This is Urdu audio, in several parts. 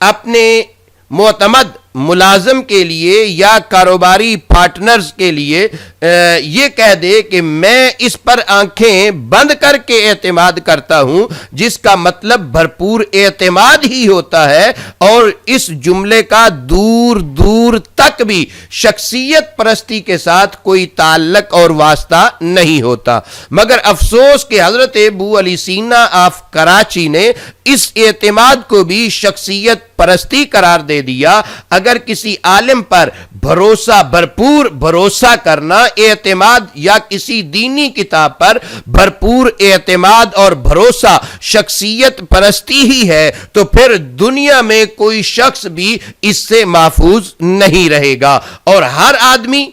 اپنے معتمد ملازم کے لیے یا کاروباری پارٹنرز کے لیے یہ کہہ دے کہ میں اس پر آنکھیں بند کر کے اعتماد کرتا ہوں، جس کا مطلب بھرپور اعتماد ہی ہوتا ہے، اور اس جملے کا دور دور تک بھی شخصیت پرستی کے ساتھ کوئی تعلق اور واسطہ نہیں ہوتا۔ مگر افسوس کہ حضرت ابو علی سینا آف کراچی نے اس اعتماد کو بھی شخصیت پرستی قرار دے دیا۔ اگر کسی عالم پر بھروسہ، بھرپور بھروسہ کرنا، اعتماد، یا کسی دینی کتاب پر بھرپور اعتماد اور بھروسہ شخصیت پرستی ہی ہے، تو پھر دنیا میں کوئی شخص بھی اس سے محفوظ نہیں رہے گا، اور ہر آدمی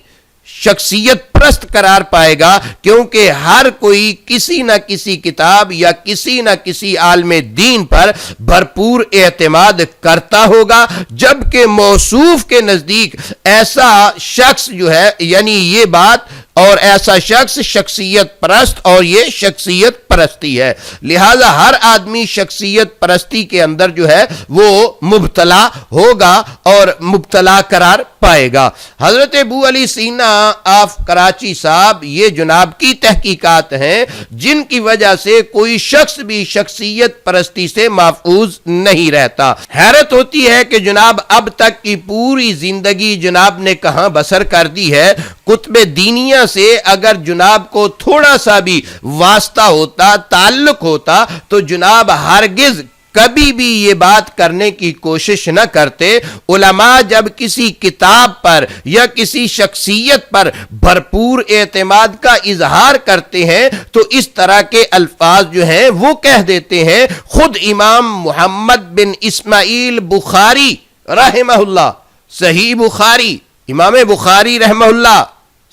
شخصیت پرست قرار پائے گا، کیونکہ ہر کوئی کسی نہ کسی کتاب یا کسی نہ کسی عالم دین پر بھرپور اعتماد کرتا ہوگا، جبکہ موصوف کے نزدیک ایسا شخص جو ہے، یعنی یہ بات اور ایسا شخص شخصیت پرست، اور یہ شخصیت پرستی ہے۔ لہذا ہر آدمی شخصیت پرستی کے اندر جو ہے وہ مبتلا ہوگا اور مبتلا قرار پائے گا۔ حضرت ابو علی سینا آف کراچی صاحب یہ جناب کی تحقیقات ہیں جن کی وجہ سے کوئی شخص بھی شخصیت پرستی سے محفوظ نہیں رہتا۔ حیرت ہوتی ہے کہ جناب اب تک کی پوری زندگی جناب نے کہاں بسر کر دی ہے۔ کتب دینیہ سے اگر جناب کو تھوڑا سا بھی واسطہ ہوتا، تعلق ہوتا، تو جناب ہرگز کبھی بھی یہ بات کرنے کی کوشش نہ کرتے۔ علماء جب کسی کتاب پر یا کسی شخصیت پر بھرپور اعتماد کا اظہار کرتے ہیں تو اس طرح کے الفاظ جو ہیں وہ کہہ دیتے ہیں۔ خود امام محمد بن اسماعیل بخاری رحمہ اللہ، صحیح بخاری، امام بخاری رحمہ اللہ،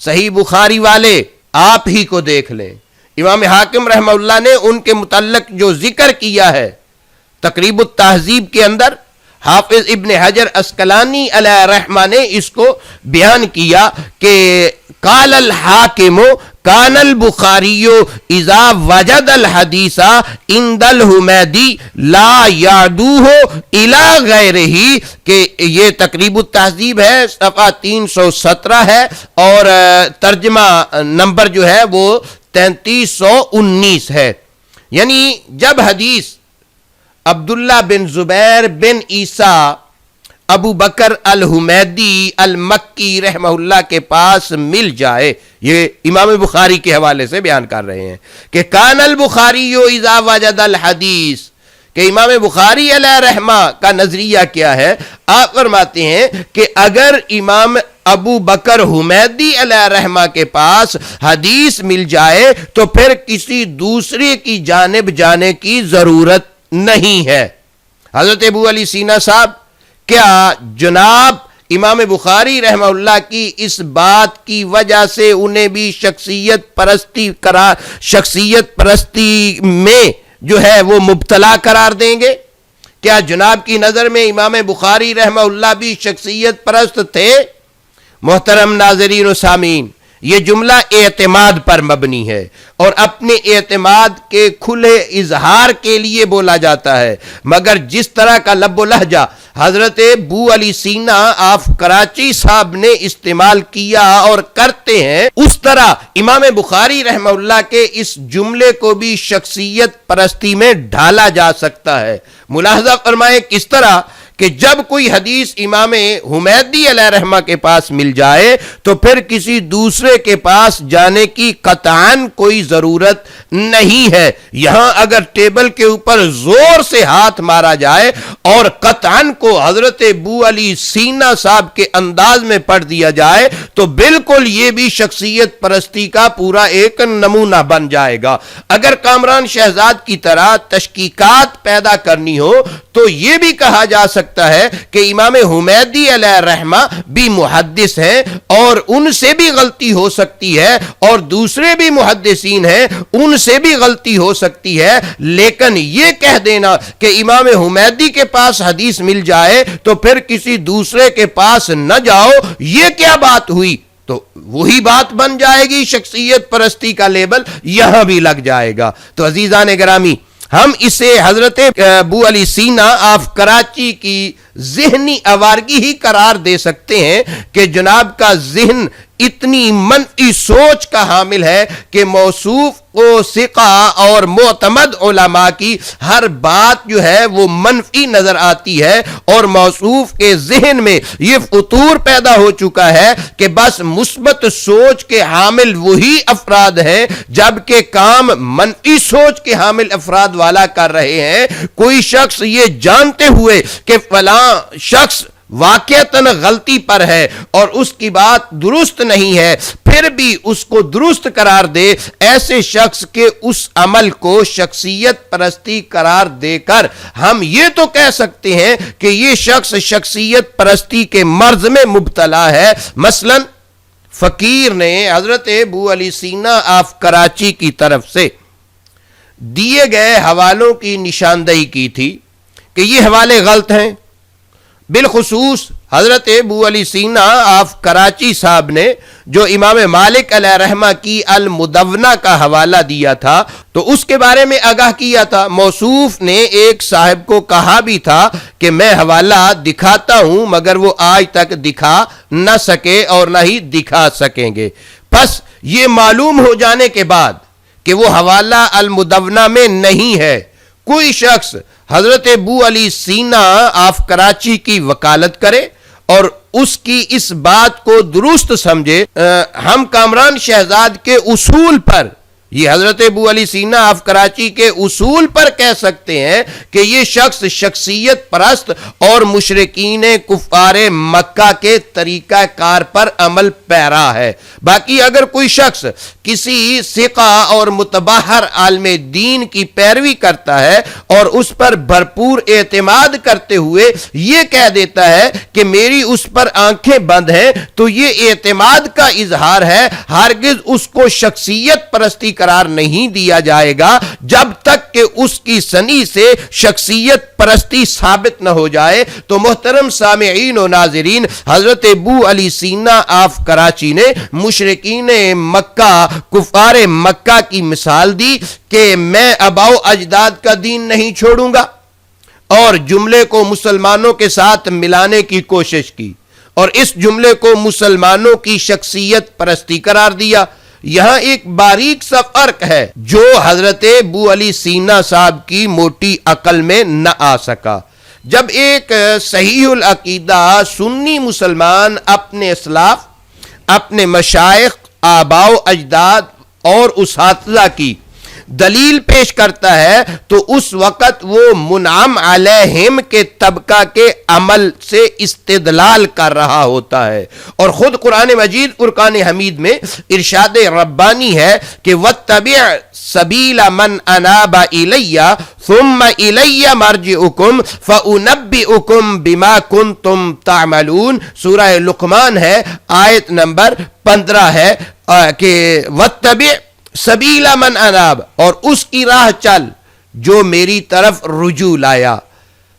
صحیح بخاری والے آپ ہی کو دیکھ لیں۔ امام حاکم رحمہ اللہ نے ان کے متعلق جو ذکر کیا ہے تقریب التہذیب کے اندر، حافظ ابن حجر اسقلانی علیہ رحمہ نے اس کو بیان کیا کہ قال الحاکم کان البخاری اذا وجد الحدیث عند الحمیدی لا یعدوہ الی غیرہ، کہ یہ تقریب التہذیب ہے، صفحہ 317 ہے، اور ترجمہ نمبر جو ہے وہ 3319 ہے۔ یعنی جب حدیث عبداللہ بن زبیر بن عیسیٰ ابو بکر الحمیدی المکی رحمہ اللہ کے پاس مل جائے، یہ امام بخاری کے حوالے سے بیان کر رہے ہیں کہ کان البخاری اذا وجد الحدیث، کہ امام بخاری علیہ رحمہ کا نظریہ کیا ہے؟ آپ فرماتے ہیں کہ اگر امام ابو بکر حمیدی علیہ رحمہ کے پاس حدیث مل جائے تو پھر کسی دوسرے کی جانب جانے کی ضرورت نہیں ہے۔ حضرت ابو علی سینا صاحب کیا جناب امام بخاری رحمہ اللہ کی اس بات کی وجہ سے انہیں بھی شخصیت پرستی میں جو ہے وہ مبتلا قرار دیں گے؟ کیا جناب کی نظر میں امام بخاری رحمہ اللہ بھی شخصیت پرست تھے؟ محترم ناظرین و سامعین، یہ جملہ اعتماد پر مبنی ہے اور اپنے اعتماد کے کھلے اظہار کے لیے بولا جاتا ہے، مگر جس طرح کا لب و لہجہ حضرت ابو علی سینا آف کراچی صاحب نے استعمال کیا اور کرتے ہیں، اس طرح امام بخاری رحمہ اللہ کے اس جملے کو بھی شخصیت پرستی میں ڈھالا جا سکتا ہے۔ ملاحظہ فرمائیں کس طرح کہ جب کوئی حدیث امام حمیدی علیہ رحمہ کے پاس مل جائے تو پھر کسی دوسرے کے پاس جانے کی قطعاً کوئی ضرورت نہیں ہے۔ یہاں اگر ٹیبل کے اوپر زور سے ہاتھ مارا جائے اور قطعاً کو حضرت ابو علی سینا صاحب کے انداز میں پڑھ دیا جائے تو بالکل یہ بھی شخصیت پرستی کا پورا ایک نمونہ بن جائے گا۔ اگر کامران شہزاد کی طرح تشکیکات پیدا کرنی ہو تو یہ بھی کہا جا سکتا ہے کہ امام حمیدی علیہ رحمہ بھی محدث ہیں اور ان سے بھی غلطی ہو سکتی ہے، اور دوسرے بھی محدثین ہیں ان سے بھی غلطی ہو سکتی ہے، لیکن یہ کہہ دینا کہ امام حمیدی کے پاس حدیث مل جائے تو پھر کسی دوسرے کے پاس نہ جاؤ، یہ کیا بات ہوئی؟ تو وہی بات بن جائے گی، شخصیت پرستی کا لیبل یہاں بھی لگ جائے گا۔ تو عزیزان گرامی، ہم اسے حضرت ابو علی سینا آف کراچی کی ذہنی آوارگی ہی قرار دے سکتے ہیں کہ جناب کا ذہن اتنی منفی سوچ کا حامل ہے کہ موصوف کو ثقہ اور معتمد علماء کی ہر بات جو ہے وہ منفی نظر آتی ہے، اور موصوف کے ذہن میں یہ فطور پیدا ہو چکا ہے کہ بس مثبت سوچ کے حامل وہی افراد ہیں جبکہ کام منفی سوچ کے حامل افراد والا کر رہے ہیں۔ کوئی شخص یہ جانتے ہوئے کہ فلاں شخص واقعتاً غلطی پر ہے اور اس کی بات درست نہیں ہے، پھر بھی اس کو درست قرار دے، ایسے شخص کے اس عمل کو شخصیت پرستی قرار دے کر ہم یہ تو کہہ سکتے ہیں کہ یہ شخص شخصیت پرستی کے مرض میں مبتلا ہے۔ مثلا فقیر نے حضرت ابو علی سینا آف کراچی کی طرف سے دیے گئے حوالوں کی نشاندہی کی تھی کہ یہ حوالے غلط ہیں۔ بالخصوص حضرت ابو علی سینا آف کراچی صاحب نے جو امام مالک علیہ رحمہ کی المدونہ کا حوالہ دیا تھا تو اس کے بارے میں آگاہ کیا تھا۔ موصوف نے ایک صاحب کو کہا بھی تھا کہ میں حوالہ دکھاتا ہوں مگر وہ آج تک دکھا نہ سکے اور نہ ہی دکھا سکیں گے۔ پس یہ معلوم ہو جانے کے بعد کہ وہ حوالہ المدونہ میں نہیں ہے، کوئی شخص حضرت ابو علی سینا آف کراچی کی وکالت کرے اور اس کی اس بات کو درست سمجھے۔ ہم کامران شہزاد کے اصول پر، یہ حضرت ابو علی سینا آف کراچی کے اصول پر کہہ سکتے ہیں کہ یہ شخص شخصیت پرست اور مشرکین کفار مکہ کے طریقہ کار پر عمل پیرا ہے۔ باقی اگر کوئی شخص کسی ثقہ اور متبحر عالم دین کی پیروی کرتا ہے اور اس پر بھرپور اعتماد کرتے ہوئے یہ کہہ دیتا ہے کہ میری اس پر آنکھیں بند ہیں، تو یہ اعتماد کا اظہار ہے، ہرگز اس کو شخصیت پرستی قرار نہیں دیا جائے گا جب تک کہ اس کی سنی سے شخصیت پرستی ثابت نہ ہو جائے۔ تو محترم سامعین و ناظرین، حضرت ابو علی سینا آف کراچی نے مشرکین مکہ، کفار مکہ کی مثال دی کہ میں آباء و اجداد کا دین نہیں چھوڑوں گا، اور جملے کو مسلمانوں کے ساتھ ملانے کی کوشش کی اور اس جملے کو مسلمانوں کی شخصیت پرستی قرار دیا۔ یہاں ایک باریک سا فرق ہے جو حضرت ابو علی سینا صاحب کی موٹی عقل میں نہ آ سکا۔ جب ایک صحیح العقیدہ سنی مسلمان اپنے اسلاف، اپنے مشائخ، آباء و اجداد اور اساتذہ کی دلیل پیش کرتا ہے تو اس وقت وہ منعم علیہم کے طبقہ کے عمل سے استدلال کر رہا ہوتا ہے، اور خود قرآن مجید فرقان حمید میں ارشاد ربانی ہے کہ وَاتَّبِعْ سَبِيلَ مَنْ أَنَابَ إِلَيَّ ثُمَّ إِلَيَّ مَرْجِعُكُمْ فَأُنَبِّئُكُمْ بِمَا كُنْتُمْ تَعْمَلُونَ۔ سورہ لقمان ہے، آیت نمبر 15 ہے کہ وَاتَّبِعْ سبیل من اناب، اور اس کی راہ چل جو میری طرف رجوع لایا۔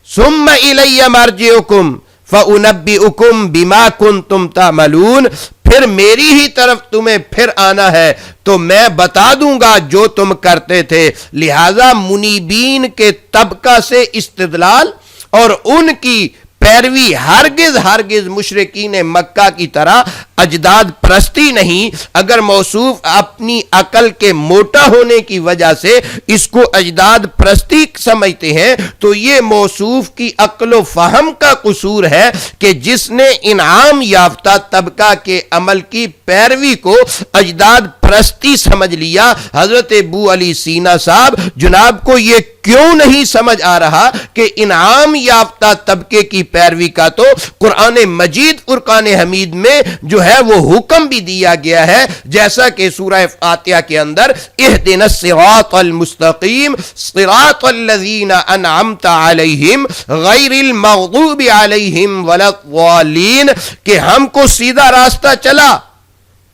ثم الی مرجعکم فانبئکم بما کنتم تعملون، پھر میری ہی طرف تمہیں پھر آنا ہے تو میں بتا دوں گا جو تم کرتے تھے۔ لہذا منیبین کے طبقہ سے استدلال اور ان کی پیروی ہرگز مشرکین مکہ کی طرح اجداد پرستی نہیں۔ اگر موصوف اپنی عقل کے موٹا ہونے کی وجہ سے اس کو اجداد پرستی سمجھتے ہیں تو یہ موصوف کی عقل و فہم کا قصور ہے کہ جس نے انعام یافتہ طبقہ کے عمل کی پیروی کو اجداد پرستی سمجھ لیا۔ حضرت ابو علی سینا صاحب جناب کو یہ کیوں نہیں سمجھ آ رہا کہ انعام یافتہ طبقے کی پیروی کا تو قرآن مجید فرقان حمید میں جو ہے وہ حکم بھی دیا گیا ہے، جیسا کہ سورہ فاتحہ کے اندر اہدنا الصراط المستقیم صراط الذین انعمت علیہم غیر المغضوب علیہم ولا الضالین، کہ ہم کو سیدھا راستہ چلا،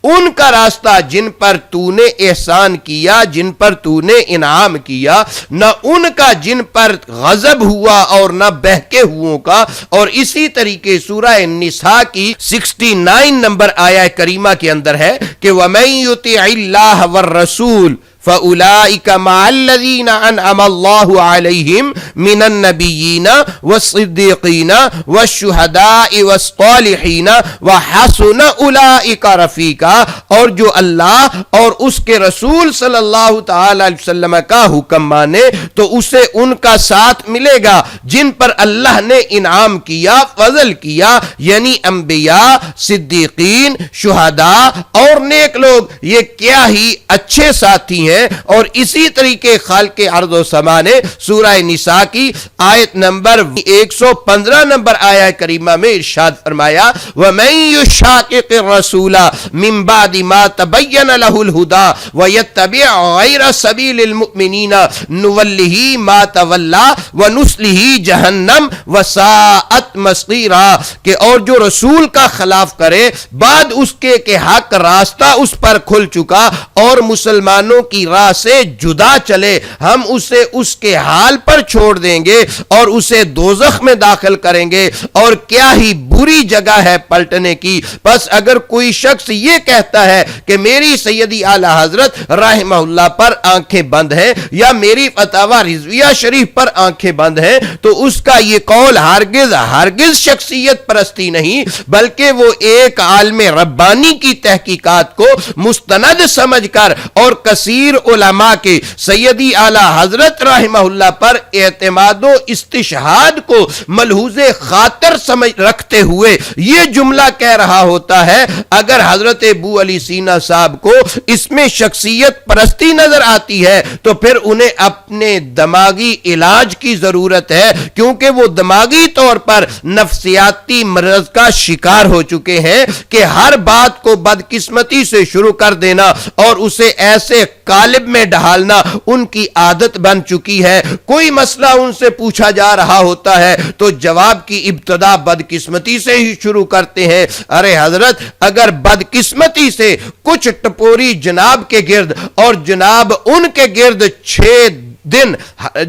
ان کا راستہ جن پر تو نے احسان کیا، جن پر تو نے انعام کیا، نہ ان کا جن پر غضب ہوا اور نہ بہکے ہوئوں کا۔ اور اسی طریقے سورہ نساء کی 69 نمبر آیہ کریمہ کے اندر ہے کہ وَمَن يُطِعِ اللَّهَ وَالرَّسُولَ فَأُولَٰئِكَ مَعَ الَّذِينَ أَنْعَمَ اللَّهُ عَلَيْهِمْ مِنَ النَّبِيِّينَ وَالصِّدِّيقِينَ وَالشُّهَدَاءِ وَالصَّالِحِينَ وَحَسُنَ أُولَٰئِكَ رَفِیقًا، اور جو اللہ اور اس کے رسول صلی اللہ تعالی علیہ وسلم کا حکم مانے تو اسے ان کا ساتھ ملے گا جن پر اللہ نے انعام کیا، فضل کیا، یعنی انبیاء، صدیقین، شہداء اور نیک لوگ۔ یہ کیا ہی اچھے ساتھی ہیں۔ اور اسی طریقے خالق ارض و سما نے سورہ نساء کی آیت نمبر 115 نمبر آیت کریمہ میں ارشاد فرمایا وَمَن يُشَاقِقِ الرَّسُولَ مِن بَعْدِ مَا تَبَيَّنَ لَهُ الْهُدَى وَيَتَّبِعْ غَيْرَ سَبِيلِ الْمُؤْمِنِينَ نُوَلِّهِ مَا تَوَلَّى وَنُصْلِهِ جَهَنَّمَ وَسَاءَتْ مَصِيرًا، کہ اور جو رسول کا خلاف کرے بعد اس کے کہ حق راستہ اس پر کھل چکا اور مسلمانوں کی راہ سے جدا چلے، ہم اسے اس کے حال پر چھوڑ دیں گے اور اسے دوزخ میں داخل کریں گے، اور کیا ہی بری جگہ ہے پلٹنے کی۔ پس اگر کوئی شخص یہ کہتا ہے کہ میری سیدی اعلی حضرت رحمہ اللہ پر آنکھیں بند ہیں یا میری فتاوی رضویہ شریف پر آنکھیں بند ہیں، تو اس کا یہ قول ہرگز شخصیت پرستی نہیں، بلکہ وہ ایک عالم ربانی کی تحقیقات کو مستند سمجھ کر اور کثیر علماء کے سیدی اعلی حضرت رحمہ اللہ پر اعتماد و استشہاد کو ملحوظ خاطر سمجھ رکھتے ہوئے یہ جملہ کہہ رہا ہوتا ہے۔ اگر حضرت ابو علی سینا صاحب کو اس میں شخصیت پرستی نظر آتی ہے تو پھر انہیں اپنے دماغی علاج کی ضرورت ہے، کیونکہ وہ دماغی طور پر نفسیاتی مرض کا شکار ہو چکے ہیں کہ ہر بات کو بدقسمتی سے شروع کر دینا اور اسے ایسے قالب میں ڈھالنا ان کی عادت بن چکی ہے۔ کوئی مسئلہ ان سے پوچھا جا رہا ہوتا ہے تو جواب کی ابتدا بدقسمتی سے ہی شروع کرتے ہیں۔ ارے حضرت، اگر بدقسمتی سے کچھ ٹپوری جناب کے گرد اور جناب ان کے گرد 6 دن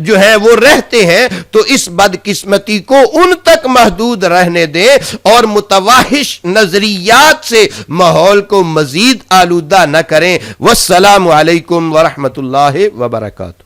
جو ہے وہ رہتے ہیں تو اس بدقسمتی کو ان تک محدود رہنے دیں اور متوحش نظریات سے ماحول کو مزید آلودہ نہ کریں۔ والسلام علیکم ورحمۃ اللہ وبرکاتہ۔